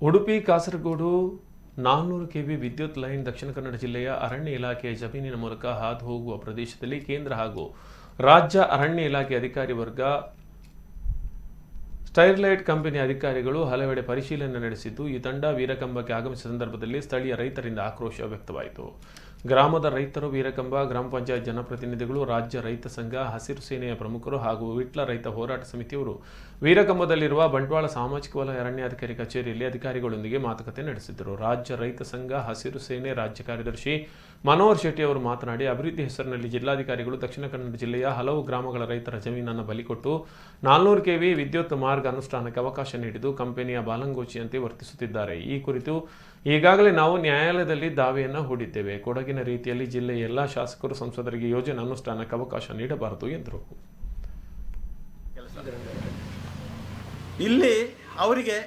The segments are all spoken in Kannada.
ಉಡುಪಿ ಕಾಸರಗೋಡು 400 ಕೆವಿ ವಿದ್ಯುತ್ ಲೈನ್ ದಕ್ಷಿಣ ಕನ್ನಡ ಜಿಲ್ಲೆಯ ಅರಣ್ಯ ಇಲಾಖೆಯ ಜಮೀನಿನ ಮೂಲಕ ಹಾದು ಹೋಗುವ ಪ್ರದೇಶದಲ್ಲಿ ಕೇಂದ್ರ ಹಾಗೂ ರಾಜ್ಯ ಅರಣ್ಯ ಇಲಾಖೆ ಅಧಿಕಾರಿ ವರ್ಗ ಸ್ಟೈರ್ಲೈಟ್ ಕಂಪನಿ ಅಧಿಕಾರಿಗಳು ಹಲವೆಡೆ ಪರಿಶೀಲನೆ ನಡೆಸಿದ್ದು ಈ ತಂಡ ವೀರಕಂಬಕ್ಕೆ ಆಗಮಿಸಿದ ಸಂದರ್ಭದಲ್ಲಿ ಸ್ಥಳೀಯ ರೈತರಿಂದ ಆಕ್ರೋಶ ವ್ಯಕ್ತವಾಯಿತು. ಗ್ರಾಮದ ರೈತರು, ವೀರಕಂಬ ಗ್ರಾಮ ಪಂಚಾಯತ್ ಜನಪ್ರತಿನಿಧಿಗಳು, ರಾಜ್ಯ ರೈತ ಸಂಘ, ಹಸಿರು ಸೇನೆಯ ಪ್ರಮುಖರು ಹಾಗೂ ವಿಟ್ಲ ರೈತ ಹೋರಾಟ ಸಮಿತಿಯವರು ವೀರಕಂಬದಲ್ಲಿರುವ ಬಂಟ್ವಾಳ ಸಾಮಾಜಿಕ ವಲಯ ಅರಣ್ಯಾಧಿಕಾರಿ ಕಚೇರಿಯಲ್ಲಿ ಅಧಿಕಾರಿಗಳೊಂದಿಗೆ ಮಾತುಕತೆ ನಡೆಸಿದರು. ರಾಜ್ಯ ರೈತ ಸಂಘ, ಹಸಿರು ಸೇನೆ ರಾಜ್ಯ ಕಾರ್ಯದರ್ಶಿ ಮನೋಹರ್ ಶೆಟ್ಟಿ ಅವರು ಮಾತನಾಡಿ, ಅಭಿವೃದ್ಧಿ ಹೆಸರಿನಲ್ಲಿ ಜಿಲ್ಲಾಧಿಕಾರಿಗಳು ದಕ್ಷಿಣ ಕನ್ನಡ ಜಿಲ್ಲೆಯ ಹಲವು ಗ್ರಾಮಗಳ ರೈತರ ಜಮೀನನ್ನು ಬಲಿಕೊಟ್ಟು 400 ಕೆವಿ ವಿದ್ಯುತ್ ಮಾರ್ಗ ಅನುಷ್ಠಾನಕ್ಕೆ ಅವಕಾಶ ನೀಡಿದ್ದು ಕಂಪನಿಯ ಬಾಲಂಗೋಚಿಯಂತೆ ವರ್ತಿಸುತ್ತಿದ್ದಾರೆ. ಈ ಕುರಿತು ಈಗಾಗಲೇ ನಾವು ನ್ಯಾಯಾಲಯದಲ್ಲಿ ದಾವೆಯನ್ನು ಹೂಡಿದ್ದೇವೆ. ಕೊಡಗಿನ ರೀತಿಯಲ್ಲಿ ಜಿಲ್ಲೆಯ ಎಲ್ಲ ಶಾಸಕರು, ಸಂಸದರಿಗೆ ಯೋಜನೆ ಅನುಷ್ಠಾನಕ್ಕೆ ಅವಕಾಶ ನೀಡಬಾರದು ಎಂದರು. ಇಲ್ಲಿ ಅವರಿಗೆ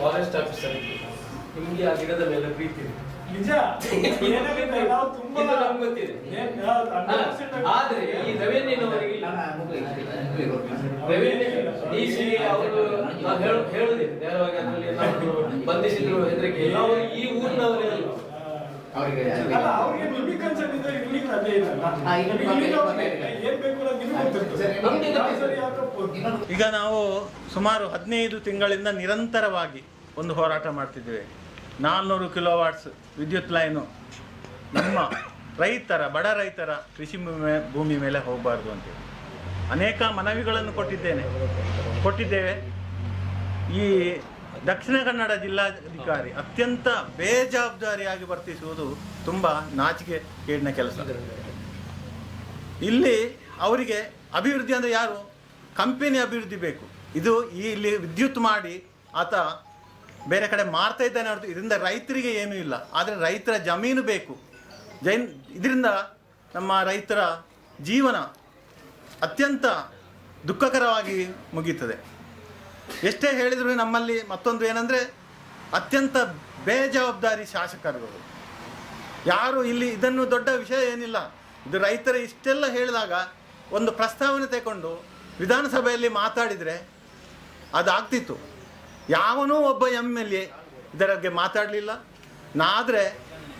ಫಾರೆಸ್ಟ್ ಆಫೀಸರ್ ನಿಮಗೆ ಆ ಗಿಡದ ಮೇಲೆ ಪ್ರೀತಿ ನಿಜ ಆದ್ರೆ ಈ ರೆವೆನ್ಯೂನವರಿಗೆ ಅವರು ಹೇಳುದಿಲ್ಲ ನೇರವಾಗಿ ಅದರಲ್ಲಿ ಬಂಧಿಸಿದ್ರು ಹೆದರಿಕೆ ಈ ಊರಿನವರೇ ಈಗ ನಾವು ಸುಮಾರು 15 ತಿಂಗಳಿಂದ ನಿರಂತರವಾಗಿ ಒಂದು ಹೋರಾಟ ಮಾಡ್ತಿದ್ದೇವೆ. 400 ಕಿಲೋವಾಟ್ಸ್ ವಿದ್ಯುತ್ ಲೈನು ನಮ್ಮ ರೈತರ, ಬಡ ರೈತರ ಕೃಷಿ ಭೂಮಿ ಮೇಲೆ ಹೋಗಬಾರ್ದು ಅಂತೇಳಿ ಅನೇಕ ಮನವಿಗಳನ್ನು ಕೊಟ್ಟಿದ್ದೇವೆ. ಈ ದಕ್ಷಿಣ ಕನ್ನಡ ಜಿಲ್ಲಾಧಿಕಾರಿ ಅತ್ಯಂತ ಬೇಜವಾಬ್ದಾರಿಯಾಗಿ ವರ್ತಿಸುವುದು ತುಂಬ ನಾಚಿಕೆಗೇಡಿನ ಕೆಲಸ. ಇಲ್ಲಿ ಅವರಿಗೆ ಅಭಿವೃದ್ಧಿ ಅಂದರೆ ಯಾರು? ಕಂಪನಿ ಅಭಿವೃದ್ಧಿ ಬೇಕು. ಇದು ಇಲ್ಲಿ ವಿದ್ಯುತ್ ಮಾಡಿ ಆತ ಬೇರೆ ಕಡೆ ಮಾರ್ತಾ ಇದ್ದಾನೆ ಹೊರತು ಇದರಿಂದ ರೈತರಿಗೆ ಏನೂ ಇಲ್ಲ. ಆದರೆ ರೈತರ ಜಮೀನು ಬೇಕು. ಇದರಿಂದ ನಮ್ಮ ರೈತರ ಜೀವನ ಅತ್ಯಂತ ದುಃಖಕರವಾಗಿ ಮುಗೀತದೆ. ಎಷ್ಟೇ ಹೇಳಿದರೂ ನಮ್ಮಲ್ಲಿ ಮತ್ತೊಂದು ಏನಂದರೆ ಅತ್ಯಂತ ಬೇಜವಾಬ್ದಾರಿ ಶಾಸಕರುಗಳು. ಯಾರು ಇಲ್ಲಿ ಇದನ್ನು ದೊಡ್ಡ ವಿಷಯ ಏನಿಲ್ಲ, ಇದು ರೈತರ ಇಷ್ಟೆಲ್ಲ ಹೇಳಿದಾಗ ಒಂದು ಪ್ರಸ್ತಾವನೆ ತಗೊಂಡು ವಿಧಾನಸಭೆಯಲ್ಲಿ ಮಾತಾಡಿದರೆ ಅದಾಗ್ತಿತ್ತು. ಯಾವನೂ ಒಬ್ಬ MLA ಇದರ ಬಗ್ಗೆ ಮಾತಾಡಲಿಲ್ಲ. ಆದರೆ